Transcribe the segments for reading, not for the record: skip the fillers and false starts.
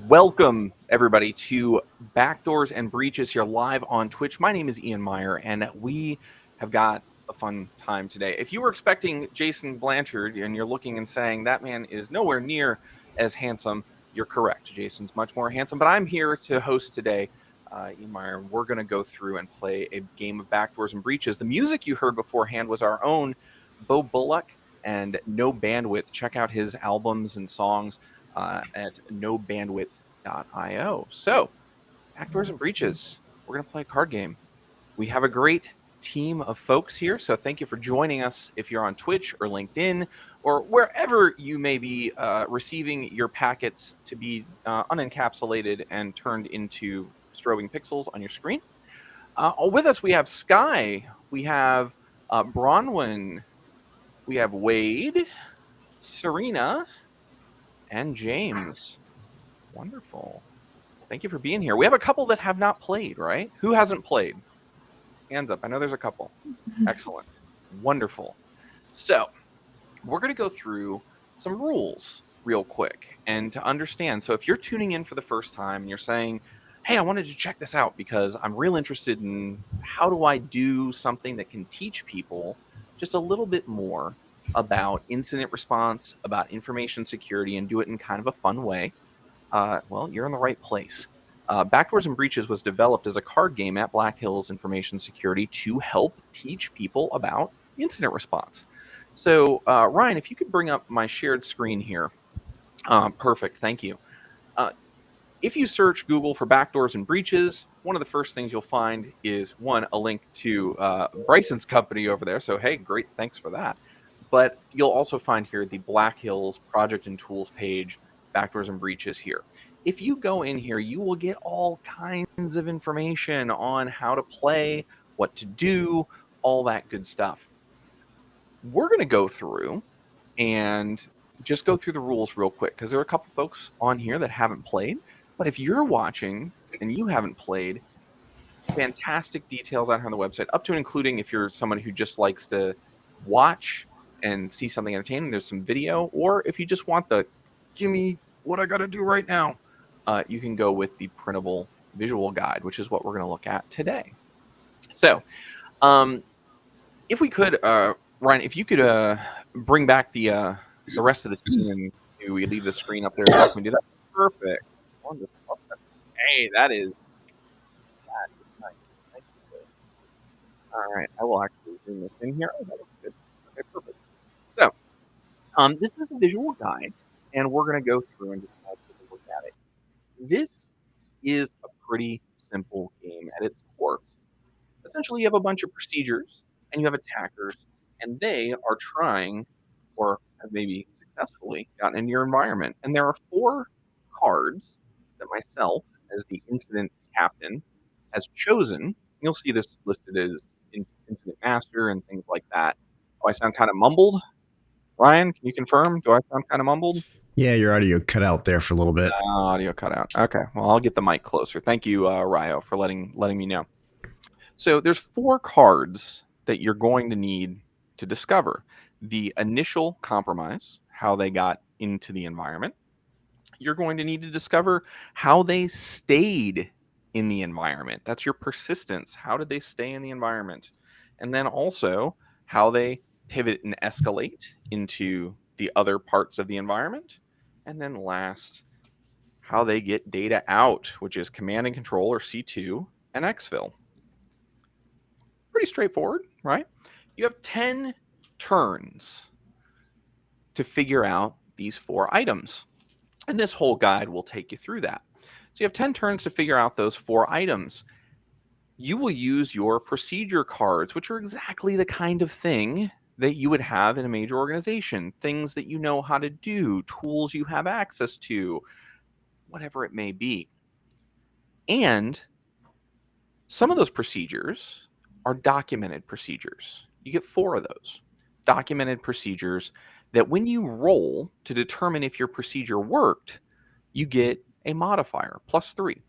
Welcome, everybody, to Backdoors and Breaches here live on Twitch. My name is Ian Meyer, and we have got a fun time today. If you were expecting Jason Blanchard and you're looking and saying that man is nowhere near as handsome, you're correct. Jason's much more handsome, but I'm here to host today, Ian Meyer, and we're going to go through and play a game of Backdoors and Breaches. The music you heard beforehand was our own Bo Bullock and No Bandwidth. Check out his albums and songs at nobandwidth.io. So, Backdoors and Breaches, we're going to play a card game. We have a great team of folks here, so thank you for joining us if you're on Twitch or LinkedIn or wherever you may be receiving your packets to be unencapsulated and turned into strobing pixels on your screen. With us, we have Sky, we have Bronwyn, we have Wade, Serena, and James. Wonderful. Thank you for being here. We have a couple that have not played, right? Who hasn't played? Hands up. I know there's a couple. Excellent. Wonderful. So, we're going to go through some rules real quick and to understand. So, if you're tuning in for the first time and you're saying, hey, I wanted to check this out because I'm real interested in how do I do something that can teach people just a little bit more about incident response, about information security, and do it in kind of a fun way, well, you're in the right place. Backdoors and Breaches was developed as a card game at Black Hills Information Security to help teach people about incident response. So, Ryan, if you could bring up my shared screen here. Perfect, thank you. If you search Google for Backdoors and Breaches, one of the first things you'll find is, one, a link to Bryson's company over there. So, hey, great, thanks for that. But you'll also find here the Black Hills Project and Tools page, Backdoors and Breaches here. If you go in here, you will get all kinds of information on how to play, what to do, all that good stuff. We're going to go through and just go through the rules real quick because there are a couple folks on here that haven't played. But if you're watching and you haven't played, fantastic details out here on the website, up to and including if you're someone who just likes to watch and see something entertaining, there's some video. Or if you just want the, give me what I got to do right now, you can go with the printable visual guide, which is what we're going to look at today. So, if we could, Ryan, if you could bring back the rest of the team and we leave the screen up there and help me do that. Perfect. Wonderful. Hey, that is nice. Thank you. All right, I will actually zoom this in here. Oh, that looks good. Okay, perfect. So, this is the visual guide, and we're going to go through and just take a look at it. This is a pretty simple game at its core. Essentially, you have a bunch of procedures, and you have attackers, and they are trying, or have maybe successfully, gotten into your environment. And there are 4 cards that myself, as the incident captain, has chosen. You'll see this listed as incident master and things like that. Do I sound kind of mumbled? Ryan, can you confirm? Do I sound kind of mumbled? Yeah, your audio cut out there for a little bit. Audio cut out. Okay, well, I'll get the mic closer. Thank you, Ryo, for letting me know. So there's 4 cards that you're going to need to discover. The initial compromise, how they got into the environment. You're going to need to discover how they stayed in the environment. That's your persistence. How did they stay in the environment? And then also how they pivot and escalate into the other parts of the environment. And then last, how they get data out, which is command and control, or C2, and exfil. Pretty straightforward, right? You have 10 turns to figure out these 4 items. And this whole guide will take you through that. So you have 10 turns to figure out those 4 items. You will use your procedure cards, which are exactly the kind of thing that you would have in a major organization. Things that you know how to do, tools you have access to, whatever it may be. And some of those procedures are documented procedures. You get 4 of those documented procedures that when you roll to determine if your procedure worked, you get a modifier, +3.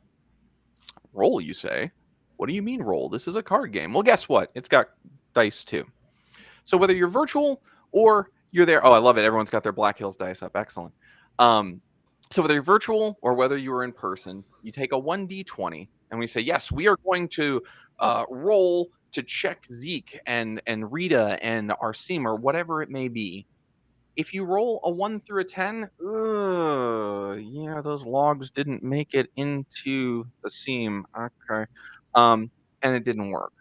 Roll, you say? What do you mean roll? This is a card game. Well, guess what? It's got dice too. So whether you're virtual or you're there, oh, I love it. Everyone's got their Black Hills dice up. Excellent. So whether you're virtual or whether you are in person, you take a 1d20 and we say, yes, we are going to roll to check Zeke and Rita and Arsim or whatever it may be. If you roll a 1 through a 10, yeah, those logs didn't make it into the seam. Okay. And it didn't work.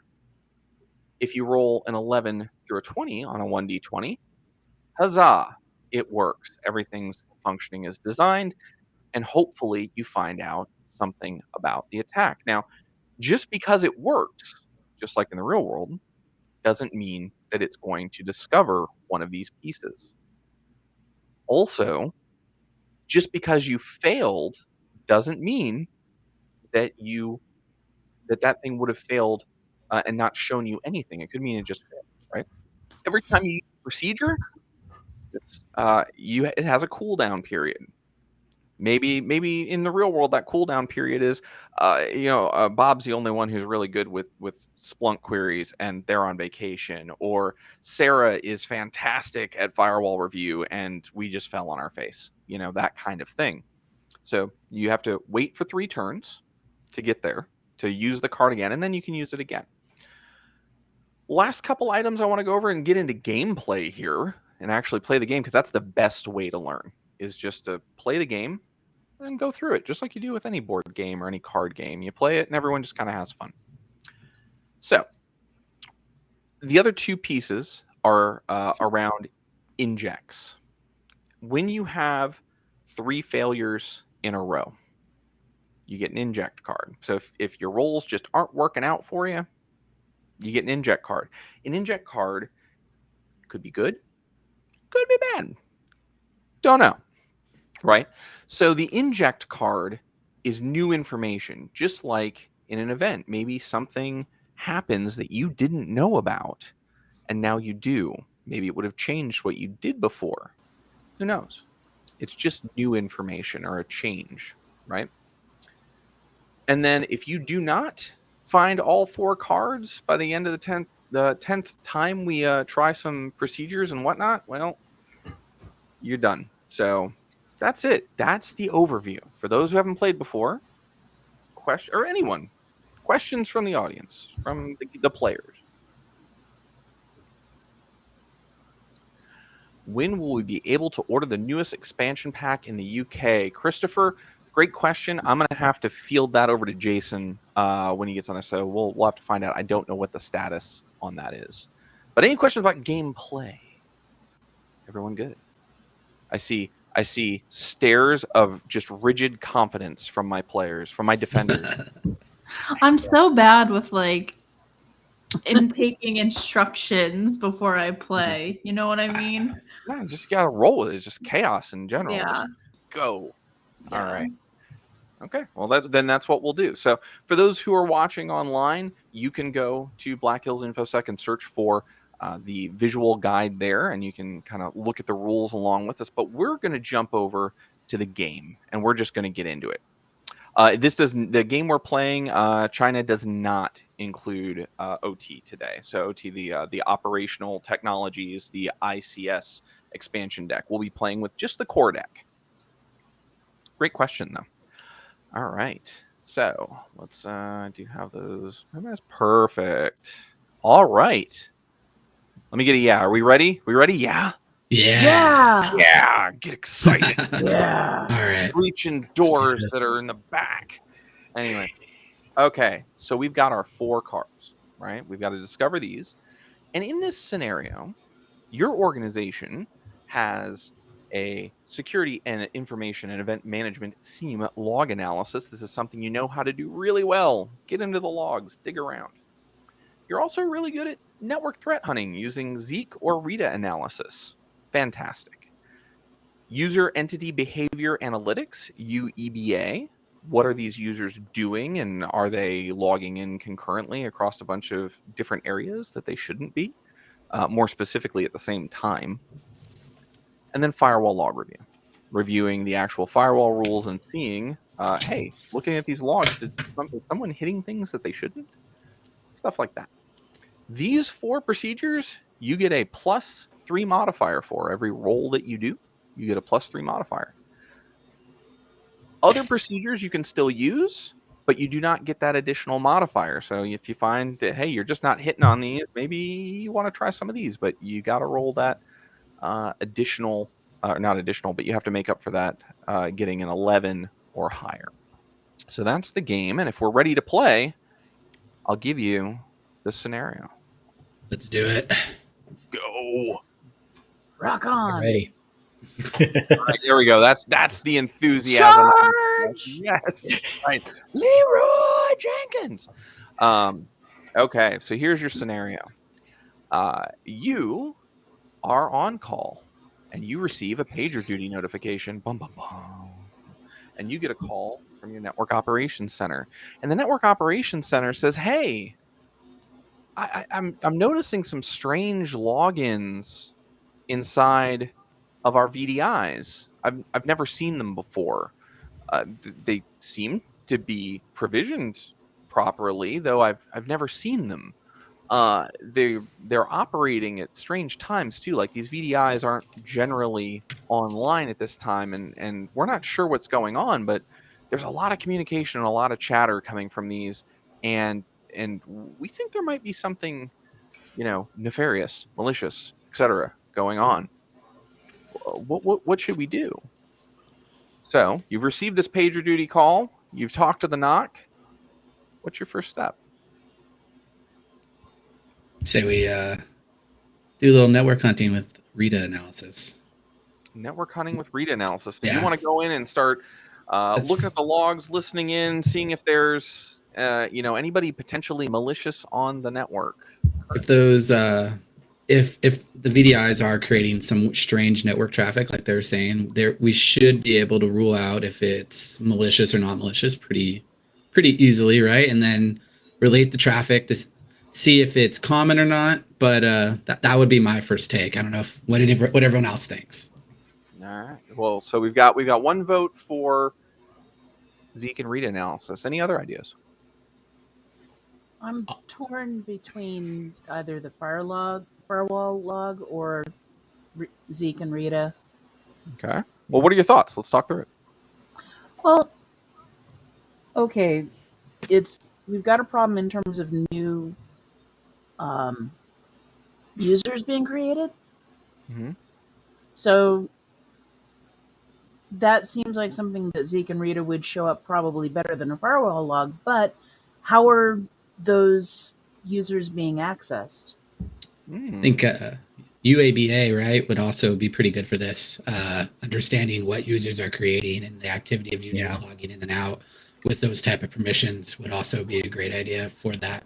If you roll an 11 through a 20 on a 1d20, huzzah, it works. Everything's functioning as designed, and hopefully you find out something about the attack. Now, just because it works, just like in the real world, doesn't mean that it's going to discover one of these pieces. Also, just because you failed doesn't mean that that thing would have failed and not shown you anything. It could mean it just failed, right? Every time you use a procedure, it has a cooldown period. Maybe in the real world that cooldown period is, Bob's the only one who's really good with Splunk queries, and they're on vacation, or Sarah is fantastic at firewall review, and we just fell on our face. That kind of thing. So you have to wait for 3 turns to get there to use the card again, and then you can use it again. Last couple items I want to go over and get into gameplay here and actually play the game, because that's the best way to learn, is just to play the game and go through it just like you do with any board game or any card game. You play it and everyone just kind of has fun. So the other 2 pieces are around injects. When you have 3 failures in a row, you get an inject card. So if your rolls just aren't working out for you, you get an inject card. An inject card could be good, could be bad. Don't know, right? So the inject card is new information, just like in an event. Maybe something happens that you didn't know about, and now you do. Maybe it would have changed what you did before. Who knows? It's just new information or a change, right? And then if you do not find all 4 cards by the end of the 10th time we try some procedures and whatnot, well, you're done. So that's it. That's the overview. For those who haven't played before, or anyone, questions from the audience, from the players. When will we be able to order the newest expansion pack in the UK? Christopher, great question. I'm going to have to field that over to Jason when he gets on there. So we'll have to find out. I don't know what the status on that is. But any questions about gameplay? Everyone good? I see stares of just rigid confidence from my players, from my defenders. I'm so bad with in taking instructions before I play. You know what I mean? Yeah, just gotta roll with it. It's just chaos in general. Yeah. Just go. Yeah. All right. Okay. Well, then that's what we'll do. So for those who are watching online, you can go to Black Hills Infosec and search for the visual guide there, and you can kind of look at the rules along with us. But we're going to jump over to the game, and we're just going to get into it. The game we're playing, China does not include OT today. So OT, the operational technologies, the ICS expansion deck. We'll be playing with just the core deck. Great question, though. All right. So let's do have those. That's perfect. All right. Let me get a yeah. Are we ready? We ready? Yeah. Yeah. Yeah. Get excited. Yeah. All right. Reaching doors that are in the back. Anyway. Okay. So we've got our 4 cards, right? We've got to discover these. And in this scenario, your organization has a security and information and event management SIEM log analysis. This is something you know how to do really well. Get into the logs, dig around. You're also really good at network threat hunting using Zeke or Rita analysis. Fantastic. User entity behavior analytics, UEBA. What are these users doing, and are they logging in concurrently across a bunch of different areas that they shouldn't be? More specifically at the same time. And then firewall log review, reviewing the actual firewall rules and seeing, hey, looking at these logs, is someone hitting things that they shouldn't? Stuff like that. These 4 procedures, you get a +3 modifier for every roll that you do. You get a +3 modifier. Other procedures you can still use, but you do not get that additional modifier. So if you find that, hey, you're just not hitting on these, maybe you want to try some of these, but you got to roll that additional, not additional, but you have to make up for that getting an 11 or higher. So that's the game. And if we're ready to play, I'll give you the scenario. Let's do it. Go. Rock on. Ready. All right, there we go. That's the enthusiasm. Charge! Yes. Right. Leroy Jenkins. Okay, so here's your scenario. You are on call and you receive a pager duty notification. Bum, bum, bum. And you get a call from your network operations center. And the network operations center says, hey, I'm noticing some strange logins inside of our VDIs. I've never seen them before. They seem to be provisioned properly, though I've never seen them. They're operating at strange times too. Like these VDIs aren't generally online at this time, and we're not sure what's going on. But there's a lot of communication and a lot of chatter coming from these, and we think there might be something, nefarious, malicious, etc. going on. What should we do? So you've received this pager duty call. You've talked to the NOC. What's your first step? Say we do a little network hunting with Rita analysis. Network hunting with Rita analysis. Do Yeah. you want to go in and start looking at the logs, listening in, seeing if there's anybody potentially malicious on the network? If those if the VDIs are creating some strange network traffic, like they're saying, we should be able to rule out if it's malicious or not malicious pretty easily, right? And then relate the traffic to see if it's common or not. But that would be my first take. I don't know what everyone else thinks. All right. Well, so we've got one vote for Zeke and Rita analysis. Any other ideas? I'm torn between either the firewall log or Zeke and Rita. Okay. Well, what are your thoughts? Let's talk through it. Well, okay, we've got a problem in terms of new users being created. Mm-hmm. So that seems like something that Zeke and Rita would show up probably better than a firewall log. But how are those users being accessed? I think UABA, right, would also be pretty good for this. Understanding what users are creating and the activity of users logging in and out with those type of permissions would also be a great idea for that.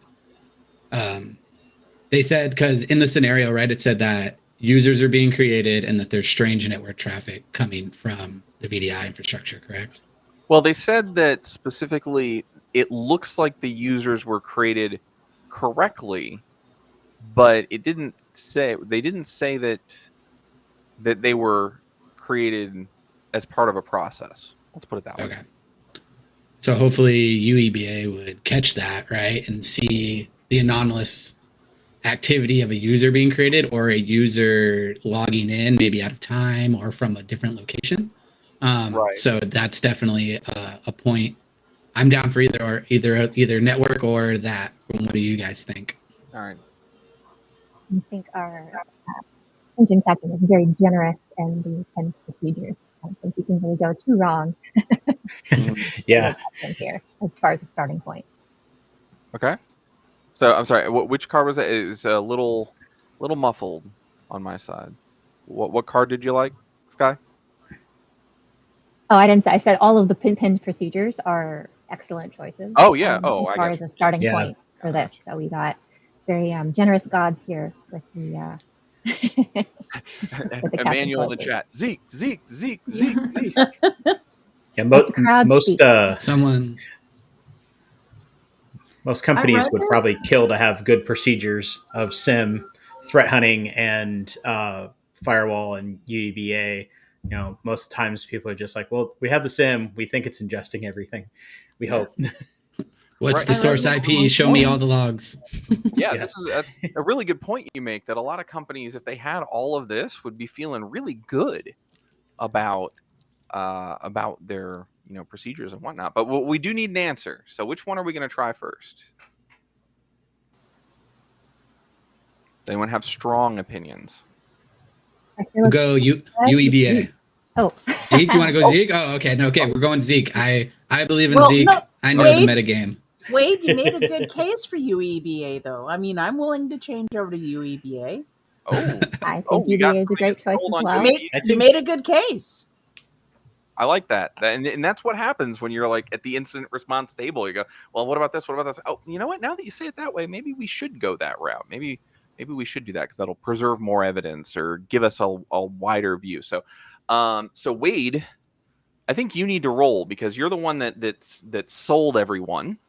They said, because in the scenario, right, it said that users are being created and that there's strange network traffic coming from the VDI infrastructure, correct? Well, they said that specifically it looks like the users were created correctly, but they didn't say that they were created as part of a process. Let's put it that way. Okay. So hopefully UEBA would catch that, right, and see the anomalous activity of a user being created or a user logging in maybe out of time or from a different location. Right. So that's definitely a point. I'm down for either network or that. What do you guys think? All right. I think our engine captain is very generous in the 10 procedures. I don't think you can really go too wrong. Yeah. Here, as far as the starting point. Okay. So I'm sorry. Which card was it? It was a little muffled on my side. What card did you like, Sky? Oh, I didn't say. I said all of the pinned procedures are excellent choices. Oh yeah. As far as a starting point for this, so we got very generous gods here with the. with the Emmanuel in the chat. Zeke. Yeah, most companies would probably kill to have good procedures of SIM, threat hunting, and firewall and UEBA. Most times people are just like, well, we have the SIM. We think it's ingesting everything. We hope. What's the source IP? Show me all the logs. Yeah, This is a really good point you make, that a lot of companies, if they had all of this, would be feeling really good about their procedures and whatnot. But we do need an answer. So which one are we going to try first? Does anyone have strong opinions? We'll go UEBA. Oh, Zeke, you want to go Zeke? Oh, okay. No, okay. We're going Zeke. I believe in Well, Zeke. no, I know wait. the metagame. Wade, you made a good case for UEBA, though. I mean, I'm willing to change over to UEBA. Oh, I think UBA is a great choice as well. You made a good case. I like that. And that's what happens when you're like at the incident response table. You go, well, what about this? What about this? Oh, you know what? Now that you say it that way, maybe we should go that route. Maybe we should do that because that'll preserve more evidence or give us a wider view. So, so Wade, I think you need to roll because you're the one that sold everyone.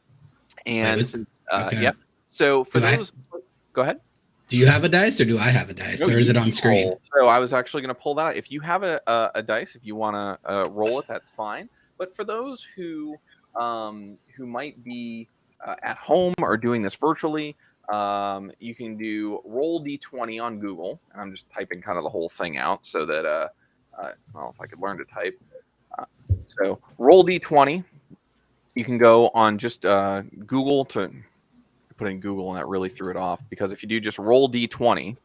And since yeah, so for those, go ahead. Do you have a dice or do I have a dice, or is it on screen? Roll. So I was actually going to pull that out. If you have a dice, if you want to roll it, that's fine. But for those who might be at home or doing this virtually, you can do roll d20 on Google. And I'm just typing kind of the whole thing out so that well, if I could learn to type. So roll d20. You can go on just Google to put in Google, and that really threw it off because if you do just roll d20,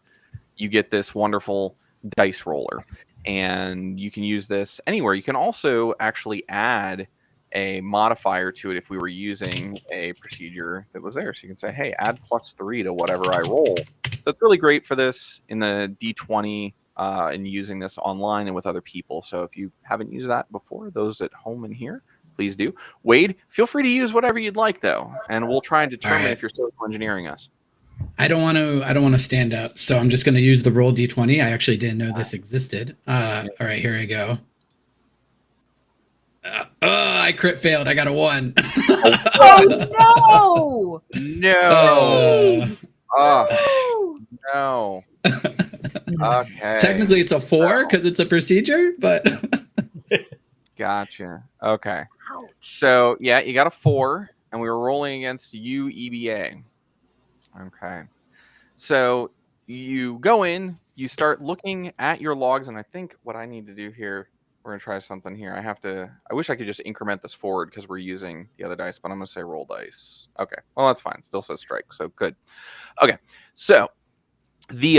you get this wonderful dice roller, and you can use this anywhere. You can also actually add a modifier to it if we were using a procedure that was there. So you can say, hey, add +3 to whatever I roll. So it's really great for this in the d20 and using this online and with other people. So if you haven't used that before, those at home and here, please do. Wade, feel free to use whatever you'd like, though, and we'll try and determine if you're social engineering us. I don't want to stand up, so I'm just going to use the roll d20. I actually didn't know this existed. All right, here I go. I crit failed. I got a 1. Oh no! No. No. Okay. Technically, it's a 4 because it's a procedure, but gotcha. Okay. Ouch. So yeah, you got a 4, and we were rolling against UEBA. Okay. So you go in, you start looking at your logs, and I think what I need to do here, we're gonna try something here. I wish I could just increment this forward because we're using the other dice, but I'm gonna say roll dice. Okay. Well, that's fine. It still says strike, so good. Okay. So the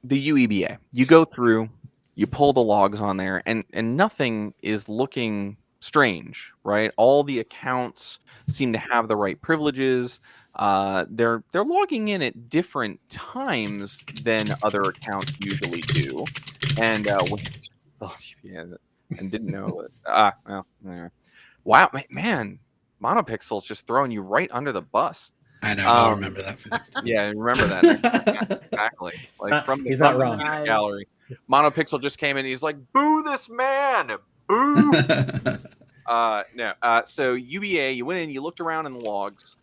UEBA, you go through, you pull the logs on there, and nothing is looking strange, right? All the accounts seem to have the right privileges. They're logging in at different times than other accounts usually do, and and didn't know it. Well, yeah. Wow, man, Monopixel's just throwing you right under the bus. I know. I'll remember that for next time. Yeah, remember that. Yeah, exactly. Like he's not wrong. Gallery. Monopixel just came in. He's like, "Boo this man! Boo!" No. So UBA, you went in, you looked around in the logs,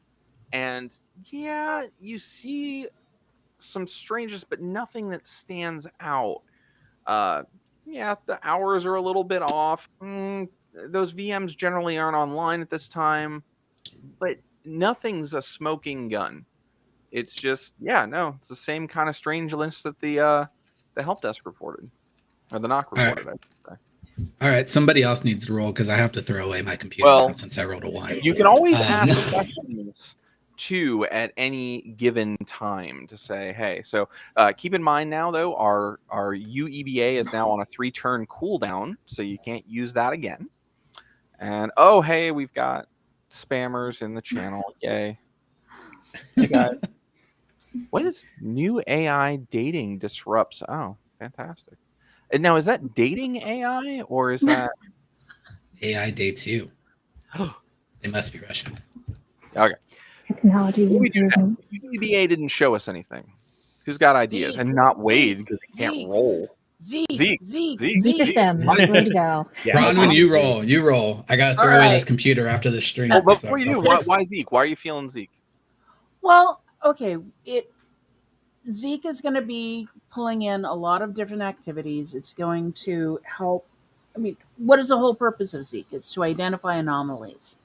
and yeah, you see some strangeness, but nothing that stands out. Yeah, the hours are a little bit off. Those VMs generally aren't online at this time, but nothing's a smoking gun. It's just, it's the same kind of strangeness that the help desk reported, or the knock reported. All right. All right, somebody else needs to roll because I have to throw away my computer now since I rolled a 1. You can always ask questions too at any given time to say, hey. So keep in mind now, though, our UEBA is now on a 3-turn cooldown, so you can't use that again. And hey, we've got spammers in the channel. Yay! Hey guys, what is new AI dating disrupts? Oh, fantastic! And now, is that dating AI or is that AI dates you? They must be Russian. Okay. Technology. UEBA didn't show us anything. Who's got ideas? And not Wade because he can't roll. Zeke or Sim. Way to go. Yeah, Bronwyn, you roll. I gotta throw away this computer after this stream. Well, before you do, why Zeke? Why are you feeling Zeke? Well, okay. Zeke is going to be pulling in a lot of different activities. It's going to help. I mean, what is the whole purpose of Zeke? It's to identify anomalies.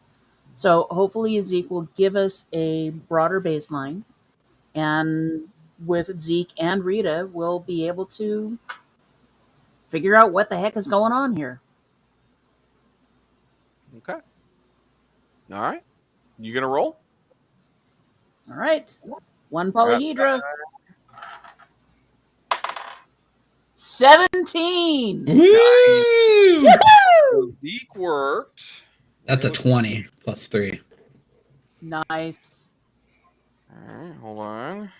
So hopefully Zeke will give us a broader baseline, and with Zeke and Rita, we'll be able to figure out what the heck is going on here. Okay. All right. You gonna roll? All right. One polyhedra. 17. Woo! So Zeke worked. That's a 20 plus 3. Nice. All right, hold on.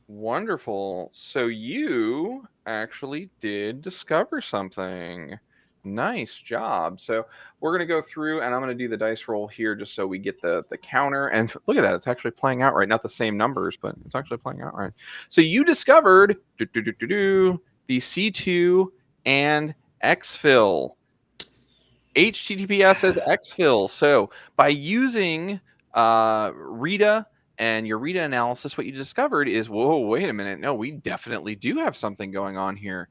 Wonderful. So you actually did discover something. Nice job. So we're going to go through and I'm going to do the dice roll here just so we get the counter. And look at that. It's actually playing out right. Not the same numbers, but it's actually playing out right. So you discovered the C2 and exfil. HTTPS as exfil. So by using Rita and your Rita analysis, what you discovered is, whoa, wait a minute. No, we definitely do have something going on here.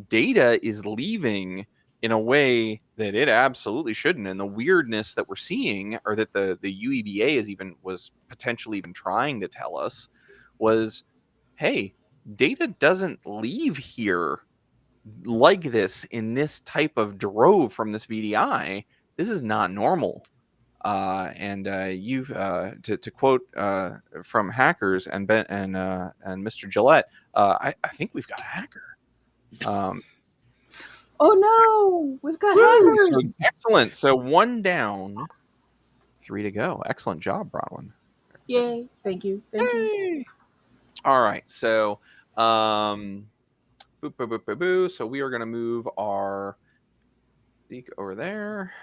Data is leaving in a way that it absolutely shouldn't. And the weirdness that we're seeing, or that the UEBA was potentially even trying to tell us, was, hey, data doesn't leave here like this in this type of drove from this VDI. This is not normal. You've to quote from hackers and Ben and Mr. Gillette, I think we've got a hacker. Oh no, we've got hackers. So excellent. So 1 down, 3 to go. Excellent job, Bronwyn. Yay! Thank you. Thank you. All right. So boop, boop, boop, boop, boop. So we are going to move our Zeke over there.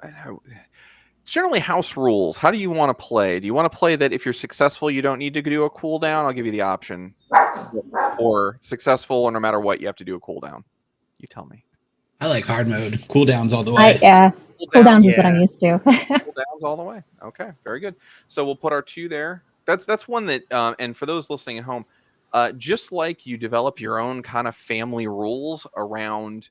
It's generally house rules. How do you want to play? Do you want to play that if you're successful, you don't need to do a cooldown? I'll give you the option. Or successful, or no matter what, you have to do a cooldown. You tell me. I like hard mode. Cooldowns all the way. Cooldowns is what I'm used to. Cooldowns all the way. Okay, very good. So we'll put our 2 there. That's one that, and for those listening at home, just like you develop your own kind of family rules around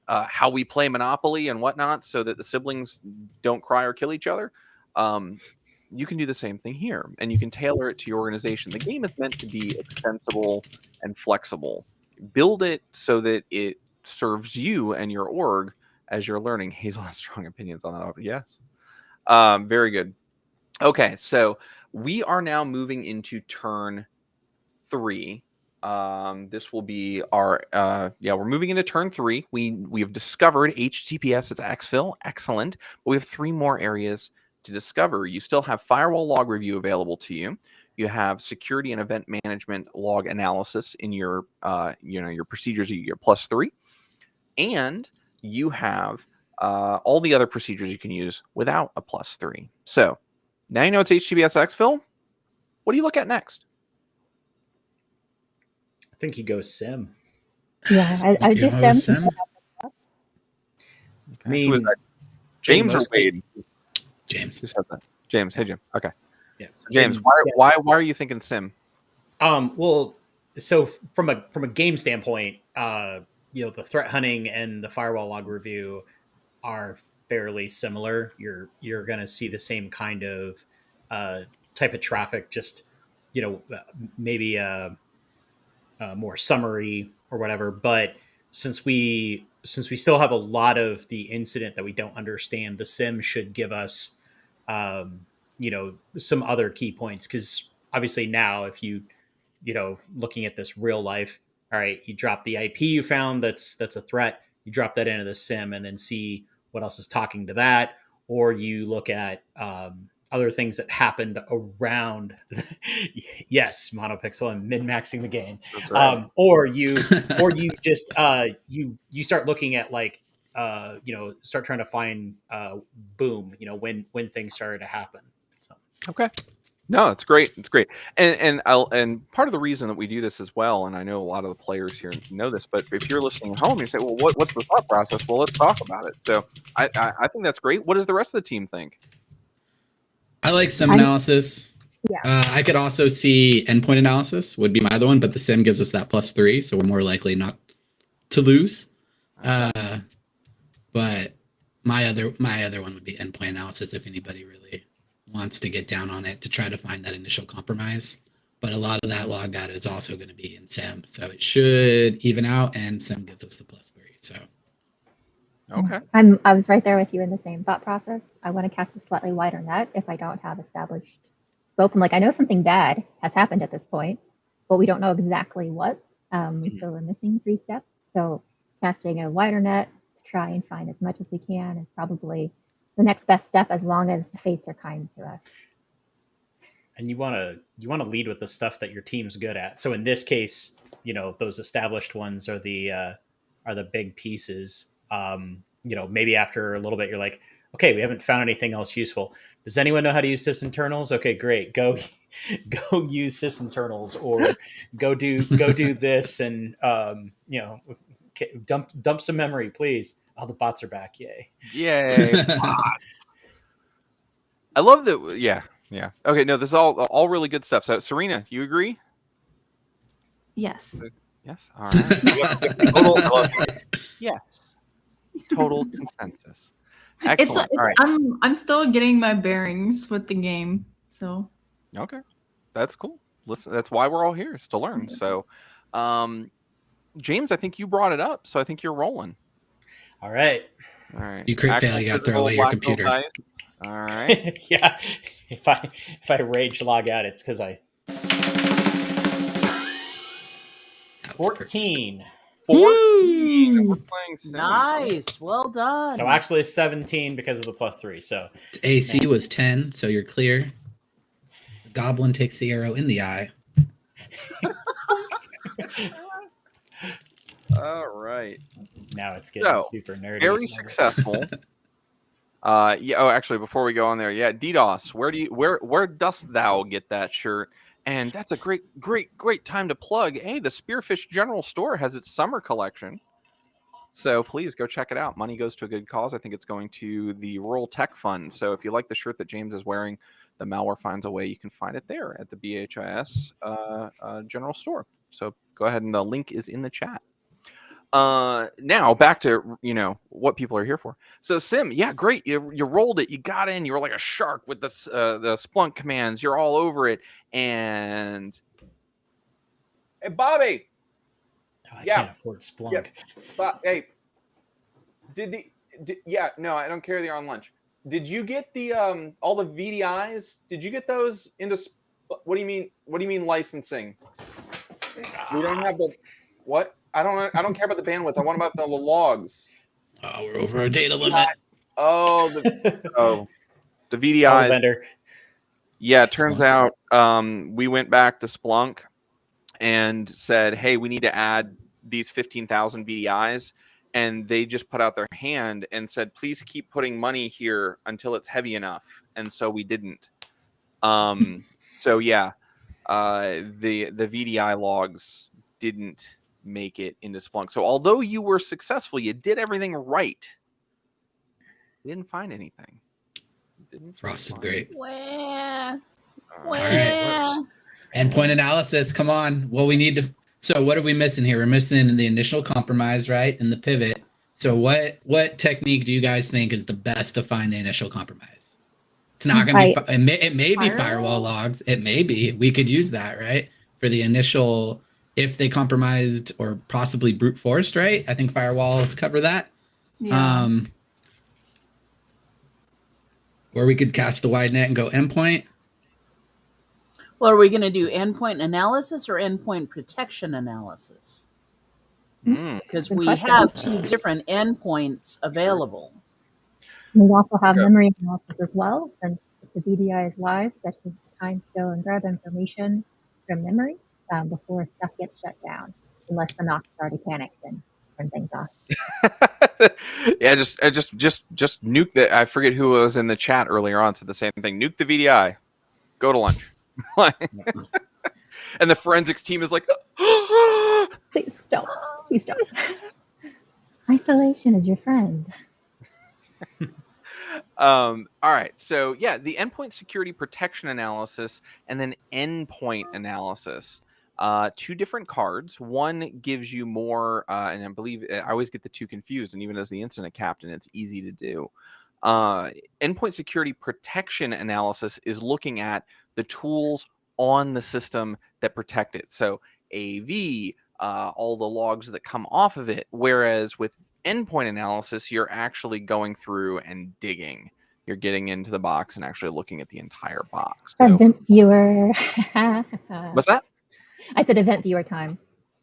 how we play Monopoly and whatnot so that the siblings don't cry or kill each other, you can do the same thing here, and you can tailor it to your organization. The game is meant to be extensible and flexible. Build it so that it serves you and your org as you're learning. Hazel has strong opinions on that. Yes. Very good. Okay, so we are now moving into turn 3. This will be our we're moving into turn 3. We have discovered HTTPS as exfil. Excellent. But we have 3 more areas to discover. You still have firewall log review available to you. You have security and event management log analysis in your your procedures. You get +3, and you have all the other procedures you can use without a +3. So now you know it's HTTPS exfil. What do you look at next? I think you go sim. Yeah, I do sim. I mean, who is that? James or Wade? James. Who said that? James. Hey, Jim. Okay. Yeah. So James, why are you thinking sim? Well, so from a game standpoint, the threat hunting and the firewall log review are fairly similar. You're going to see the same kind of type of traffic, just maybe more summary or whatever. But since we still have a lot of the incident that we don't understand, the sim should give us some other key points, because obviously now if you looking at this real life, all right, you drop the IP you found that's a threat, you drop that into the sim and then see what else is talking to that, or you look at other things that happened around yes, monopixel and min-maxing the game. Right. Or you just you start looking at start trying to find boom, when things started to happen. So. Okay. No, it's great. It's great. And part of the reason that we do this as well, and I know a lot of the players here know this, but if you're listening at home, you say, well, what's the thought process? Well, let's talk about it. So I think that's great. What does the rest of the team think? I like sim analysis. Yeah. I could also see endpoint analysis would be my other one, but the sim gives us that +3, so we're more likely not to lose. But my other one would be endpoint analysis if anybody really wants to get down on it to try to find that initial compromise. But a lot of that log data is also going to be in sim, so it should even out, and sim gives us the +3. So Okay. I was right there with you in the same thought process. I want to cast a slightly wider net if I don't have established scope. I'm like, I know something bad has happened at this point, but we don't know exactly what. We still are missing 3 steps. So casting a wider net to try and find as much as we can is probably the next best step, as long as the fates are kind to us. And you want to lead with the stuff that your team's good at. So in this case, those established ones are the big pieces. Maybe after a little bit, you're like, okay, we haven't found anything else useful. Does anyone know how to use sysinternals? Okay, great. Go use sysinternals, or go do this, and dump some memory, please. Oh, the bots are back! Yay! I love that. Yeah. Okay, no, this is all really good stuff. So, Serena, you agree? Yes. Yes. All right. Yes. Total consensus. Excellent. All right. I'm still getting my bearings with the game. So Okay. That's cool. Listen, that's why we're all here, is to learn. So, James, I think you brought it up, so I think you're rolling. All right. You crit fail, you gotta throw away your computer. All right. Yeah. If I rage log out, it's because I 14. 14. We're playing Sim. Nice. Well done. So actually 17 because of the +3. So AC was 10, so you're clear. The goblin takes the arrow in the eye. All right. Now it's getting super nerdy. Very successful. Yeah. Oh, actually, before we go on there, yeah, DDoS. Where dost thou get that shirt? And that's a great time to plug. Hey, the Spearfish General Store has its summer collection, so please go check it out. Money goes to a good cause. I think it's going to the Rural Tech Fund. So if you like the shirt that James is wearing, the Malware finds a way. You can find it there at the BHIS General Store. So go ahead, and the link is in the chat. Now back to what people are here for. So Sim, yeah, great. You rolled it. You got in. You were like a shark with the Splunk commands. You're all over it. And hey, Bobby. Oh, I can't afford Splunk. Yeah. But hey, no, I don't care. They're on lunch. Did you get the all the VDIs? Did you get those into? What do you mean? What do you mean licensing? We don't have the what? I don't care about the bandwidth. I want about the logs. Oh, we're over our data limit. The VDIs. Vendor. Yeah, it turns out we went back to Splunk and said, hey, we need to add these 15,000 VDIs. And they just put out their hand and said, please keep putting money here until it's heavy enough. And so we didn't. So yeah, the VDI logs didn't make it into Splunk. So although you were successful, you did everything right. You didn't find anything. Frosted grape. Where? Endpoint analysis. Come on. Well, we need to. So what are we missing here? We're missing the initial compromise, right? And the pivot. So what technique do you guys think is the best to find the initial compromise? It's not going to be. It may be firewall logs. It may be. We could use that, right? For the initial, if they compromised or possibly brute forced, right? I think firewalls cover that. yeah. Or we could cast the wide net and go endpoint. Well, are we going to do endpoint analysis or endpoint protection analysis? Because we have 2 different endpoints available. We also have memory analysis as well, since the VDI is live. That's just the time to go and grab information from memory before stuff gets shut down, unless the NOC already panicked and turned things off. Yeah, just nuke the. I forget who was in the chat earlier on said the same thing. Nuke the VDI. Go to lunch. And the forensics team is like, Please don't. Please don't. Isolation is your friend. all right. So yeah, the endpoint security protection analysis and then endpoint analysis. 2 different cards. One gives you more, and I believe I always get the 2 confused. And even as the incident captain, it's easy to do. Endpoint security protection analysis is looking at the tools on the system that protect it. So AV, all the logs that come off of it. Whereas with endpoint analysis, you're actually going through and digging. You're getting into the box and actually looking at the entire box. So, Event viewer. what's that? I said event viewer time.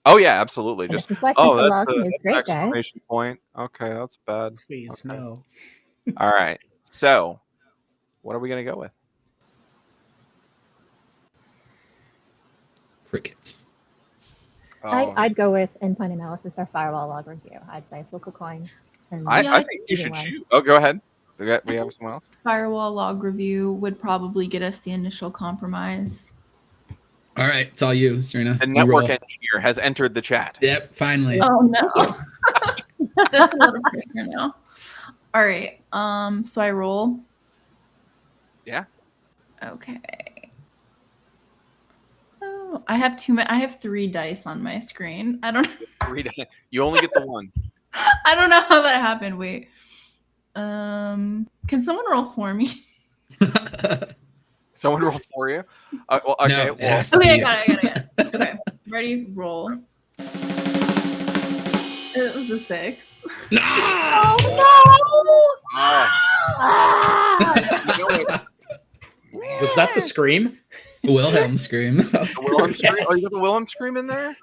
Oh yeah, absolutely. And Just this is why oh, central that's logging is great, guys. exclamation point. Okay, that's bad. Please, Okay. no. All right. So, what are we gonna go with? Crickets. I'd go with endpoint analysis or firewall log review. I'd say flip a coin. And I think you should shoot. Oh, go ahead. We have someone else. Firewall log review would probably get us the initial compromise. All right, it's all you, Serena. The You network roll. engineer has entered the chat. Yep, finally. Oh no. That's a lot of pressure now. All right. So I roll. Yeah. Okay. Oh, I have I have 3 dice on my screen. I don't. You only get the one. I don't know how that happened. Wait. Can someone roll for me? Someone roll for you. Well, okay. No, it well, has to Okay, be- I got it. Okay, ready? Roll. It was a 6. No! Oh you know what? Was that the scream? Wilhelm scream. The Wilhelm scream. Oh, you got Yes. the Wilhelm scream in there.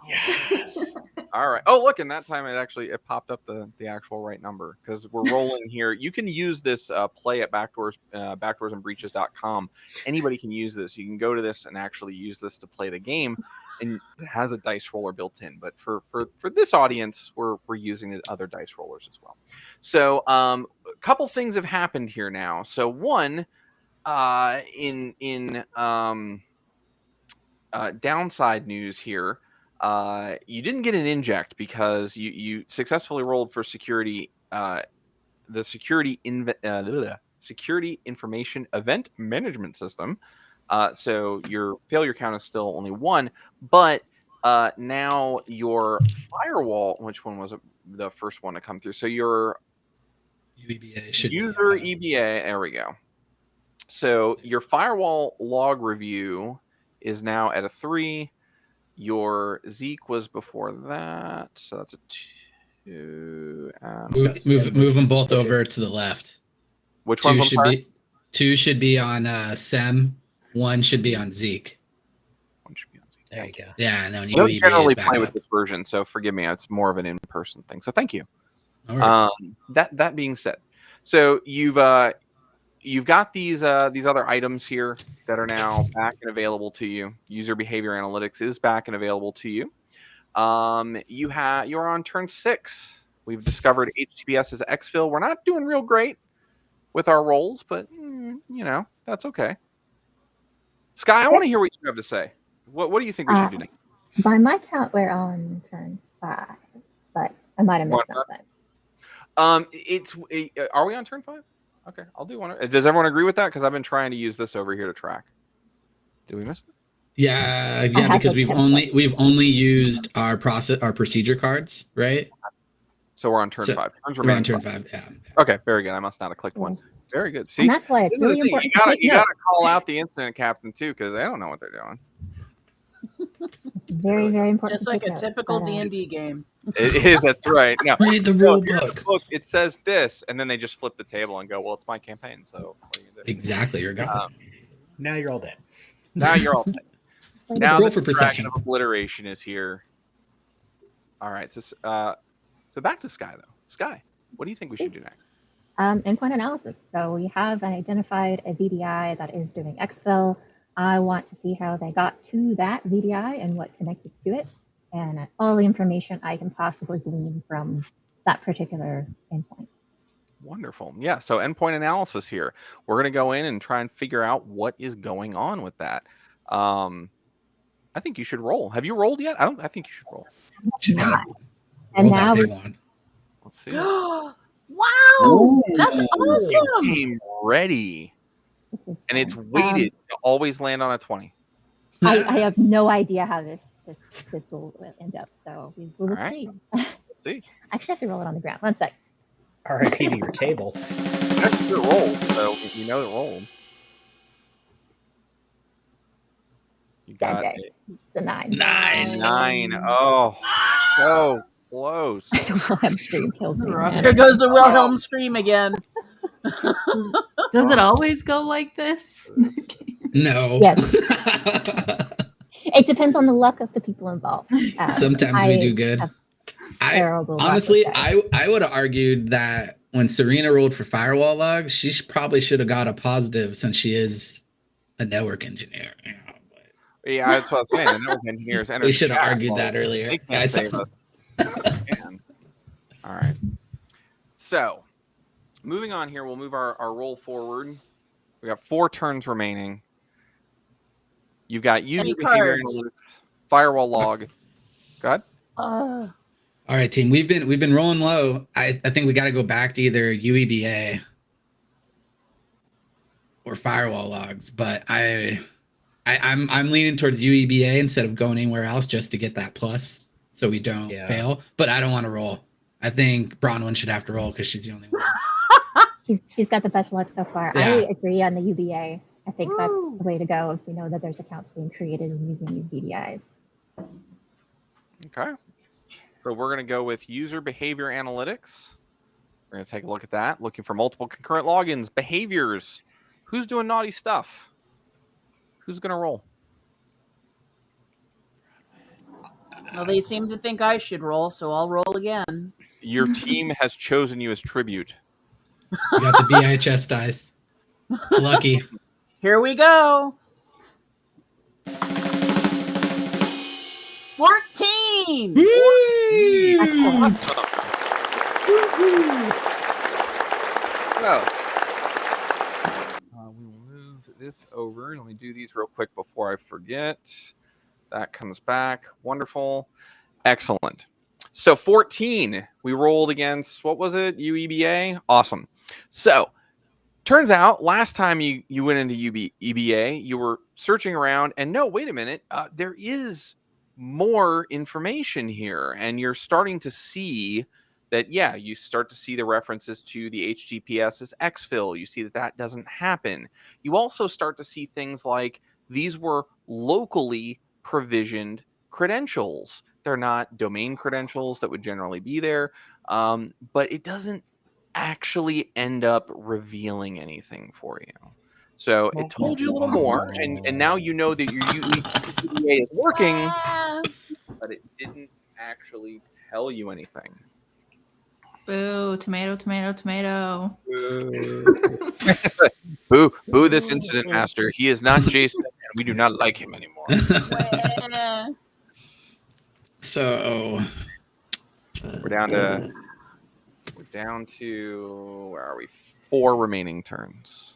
Yes. All right. Oh, look, and that time it popped up the actual right number because we're rolling here. You can use this play at backdoorsandbreaches.com. Anybody can use this. You can go to this and actually use this to play the game, and it has a dice roller built in. But for this audience, we're using the other dice rollers as well. So a couple things have happened here now. So one, in downside news here. You didn't get an inject because you successfully rolled for security, the security information event management system. So your failure count is still only 1, but now your firewall, which one was the first one to come through? So your UEBA should user be, EBA, there we go. So your firewall log review is now at a 3. Your Zeke was before that, so that's a 2. move them both over to the left. Which one should be 2 should be on Sem. 1 should be on Zeke. One should be on Zeke. There you go. Yeah, and then I don't UEBA generally is back play up. with this version, so forgive me. It's more of an in-person thing. So thank you. No worries. That being said, so you've got these other items here that are now back and available to you. User behavior analytics is back and available to you. You're on turn 6. We've discovered HTTPS as exfil. We're not doing real great with our rolls, but that's okay. Sky, I want to hear what you have to say. What do you think we should do next? By my count, we're on turn 5, but I might have missed something. Are we on turn 5? Okay, I'll do one. Does everyone agree with that? Because I've been trying to use this over here to track. Did we miss it? Yeah, because we've only used our procedure cards, right? So we're on turn 5. We're on turn 5. Yeah. Okay, very good. I must not have clicked one. Very good. See, and that's why it's really important to take you got notes. to call out the incident captain too, because they don't know what they're doing. Very, very important. Just like a typical D&D game. It is. That's right. Now, Read the rule here's book. the book. It says this, and then they just flip the table and go, "Well, it's my campaign, so what are you gonna do?" Exactly. You're gone. Now you're all dead. Now you're all dead. Now Roll the for perception. dragon of obliteration is here. All right, so back to Sky though. Sky, what do you think we should do next? Endpoint analysis. So we have identified a VDI that is doing exfil. I want to see how they got to that VDI and what connected to it, and all the information I can possibly glean from that particular endpoint. Wonderful. Yeah. So endpoint analysis here. We're going to go in and try and figure out what is going on with that. I think you should roll. Have you rolled yet? I think you should roll. She's got And now big we're one. Let's see. Wow, Ooh. that's You awesome. came ready, this is and it's fun. weighted to always land on a 20. I have no idea how this will end up, so we will All right. see. Let's see. I actually have to roll it on the ground. 1 sec. RIP to your table. That's your roll, so you know it rolled. You got Okay. It's a 9. 9. 9. Oh, so close. Wilhelm scream kills me. Man. There goes the Wilhelm scream again. Does it always go like this? No. Yes. It depends on the luck of the people involved. Sometimes we do good. Terrible luck Honestly, with that. I would have argued that when Serena rolled for firewall logs, she probably should have got a positive since she is a network engineer. You know, but Yeah, that's what I was saying. The network engineers entered we the should have chat, argued like, that earlier. They I can't saw- save us. They can. All right. So, moving on here, we'll move our roll forward. We got 4 turns remaining. You've got user Any behavior cards? analytics, firewall log. Go ahead. All right, team. We've been rolling low. I think we got to go back to either UEBA or firewall logs, but I'm leaning towards UEBA instead of going anywhere else just to get that plus so we don't fail. But I don't want to roll. I think Bronwyn should have to roll because she's the only one. She's got the best luck so far. Yeah. I agree on the UBA. I think that's the way to go if we know that there's accounts being created and using these VDIs. Okay. So we're going to go with user behavior analytics. We're going to take a look at that, looking for multiple concurrent logins, behaviors. Who's doing naughty stuff? Who's going to roll? Well, they seem to think I should roll, so I'll roll again. Your team has chosen you as tribute. You got the BIHS dice. It's lucky. Here we go. 14! Excellent. So, we will move this over. Let me do these real quick before I forget. That comes back. Wonderful. Excellent. So 14, we rolled against, what was it? UEBA? Awesome. So, turns out last time you went into EBA, you were searching around and no, wait a minute, there is more information here. And you're starting to see that, yeah, you start to see the references to the HTTPS as exfil. You see that that doesn't happen. You also start to see things like these were locally provisioned credentials. They're not domain credentials that would generally be there, but it doesn't actually end up revealing anything for you. So it told you a little more, and now you know that your UEBA is working, but it didn't actually tell you anything. Boo, tomato, tomato, tomato. Boo, boo this incident master. He is not Jason, and we do not like him anymore. So We're down to where are we? 4 remaining turns.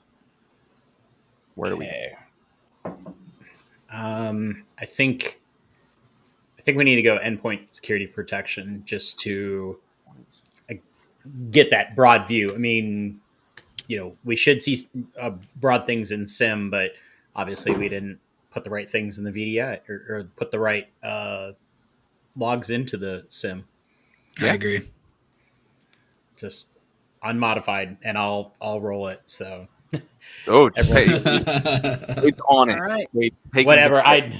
Where do we go? I think we need to go endpoint security protection just to get that broad view. I mean, you know, we should see broad things in SIM, but obviously we didn't put the right things in the VDI or put the right logs into the SIM. I agree. Just unmodified, and I'll roll it. So Oh, everyone, it's on it. All right. whatever. I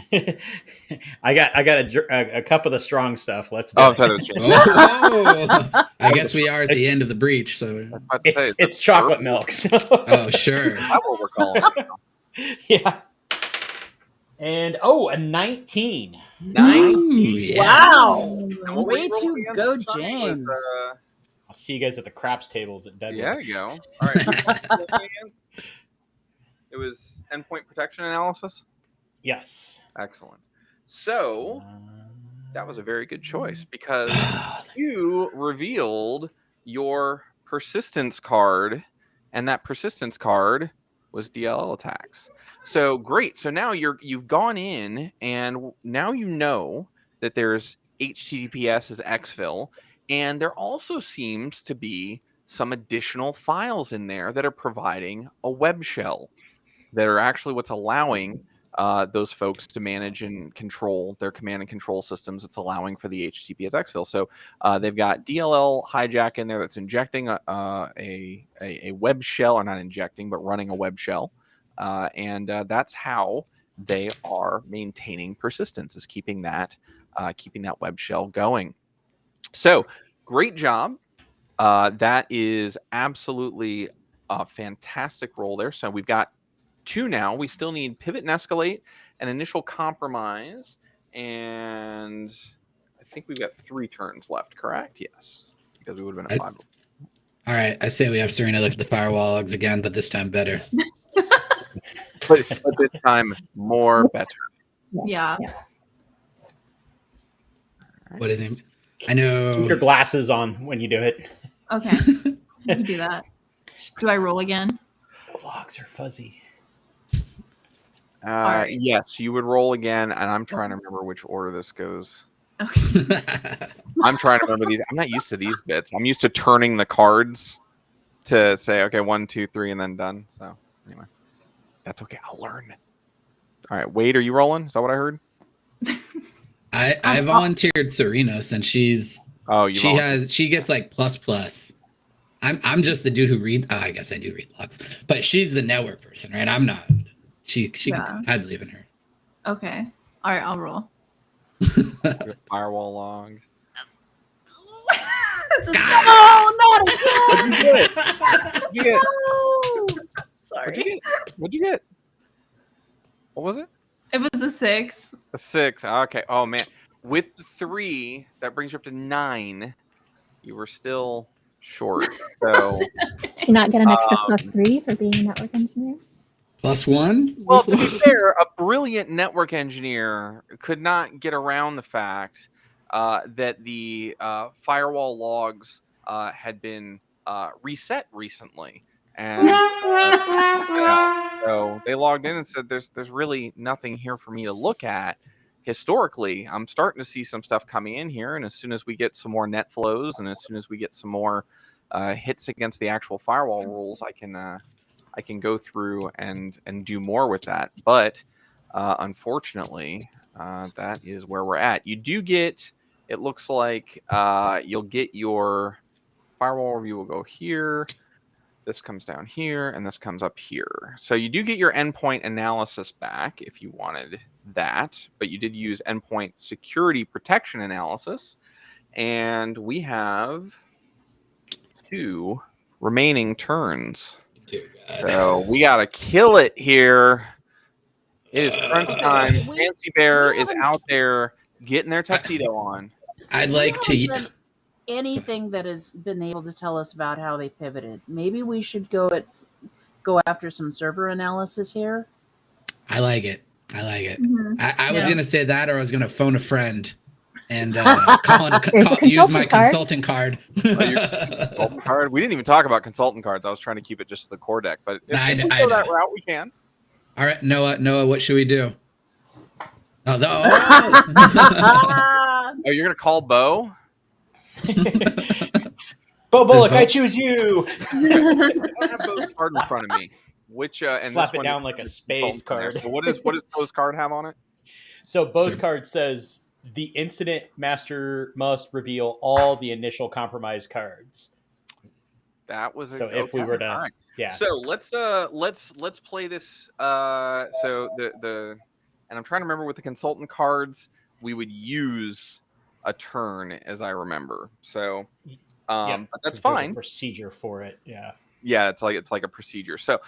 got a cup of the strong stuff. Let's do it. Oh, I guess we are at the end of the breach. So it's chocolate milk. So. Oh, sure. That's what we're calling it. Yeah. And a 19. 19. Yes. Wow. And what Way we rolled to against go, Sonny was, James. I'll see you guys at the craps tables at Deadwood. yeah, you go. All right. It was endpoint protection analysis. Yes. Excellent. So that was a very good choice because you revealed your persistence card, and that persistence card was DLL attacks. So great. So now you've gone in, and now you know that there's HTTPS as exfil, and there also seems to be some additional files in there that are providing a web shell that are actually what's allowing those folks to manage and control their command and control systems. It's allowing for the HTTPS exfil. So they've got DLL hijack in there that's injecting a web shell, or not injecting, but running a web shell. And that's how they are maintaining persistence, is keeping that web shell going. So great job. That is absolutely a fantastic roll there. So we've got 2 now. We still need pivot and escalate, an initial compromise, and I think we've got 3 turns left, correct? Yes, because we would have been at 5. All right, I say we have Serena look at the firewall logs again, but this time better. But this time more better. Yeah. What is it? I know. Keep your glasses on when you do it. Okay. You can do that. Do I roll again? The logs are fuzzy. right. Yes, you would roll again, and I'm trying to remember which order this goes. Okay. I'm trying to remember these. I'm not used to these bits. I'm used to turning the cards to say, okay, 1, 2, 3, and then done. So anyway, that's okay. I'll learn. All right, Wade, are you rolling? Is that what I heard? I volunteered Serena since she gets like plus. I'm just the dude who reads. Oh, I guess I do read logs, but she's the network person, right? I'm not. She can, I believe in her. Okay. All right, I'll roll. Firewall log. Not again! What'd you get? Sorry. What'd you get? What was it? It was a 6. A 6. Okay. Oh man, with the 3, that brings you up to 9. You were still short. So Did you not get an extra +3 for being a network engineer? +1? Well, to be fair, a brilliant network engineer could not get around the fact that the firewall logs had been reset recently, and so they logged in and said, "There's really nothing here for me to look at." Historically, I'm starting to see some stuff coming in here, and as soon as we get some more net flows, and as soon as we get some more hits against the actual firewall rules, I can go through and do more with that. But unfortunately, that is where we're at. You do get, it looks like you'll get your firewall review will go here. This comes down here, and this comes up here. So you do get your endpoint analysis back if you wanted that, but you did use endpoint security protection analysis. And we have 2 remaining turns. So we gotta kill it here. It is crunch time. Fancy Bear is out there getting their tuxedo on. I'd like to. Anything that has been able to tell us about how they pivoted. Maybe we should go after some server analysis here. I like it. Mm-hmm. I was gonna say that, or I was gonna phone a friend and use my consulting card. Consultant card. We didn't even talk about consultant cards. I was trying to keep it just the core deck, but if we go that route, we can. All right, Noah, what should we do? Oh, you're gonna call Bo? Bo Bullock, I choose you. I don't have Bo's card in front of me. Which and slap it down like a spades card. So what does Bo's card have on it? So Bo's card says the incident master must reveal all the initial compromise cards. That was if we were to, right. Yeah. So let's play this. So the and I'm trying to remember with the consultant cards we would use a turn, as I remember. So but that's fine. A procedure for it. Yeah, it's like a procedure. So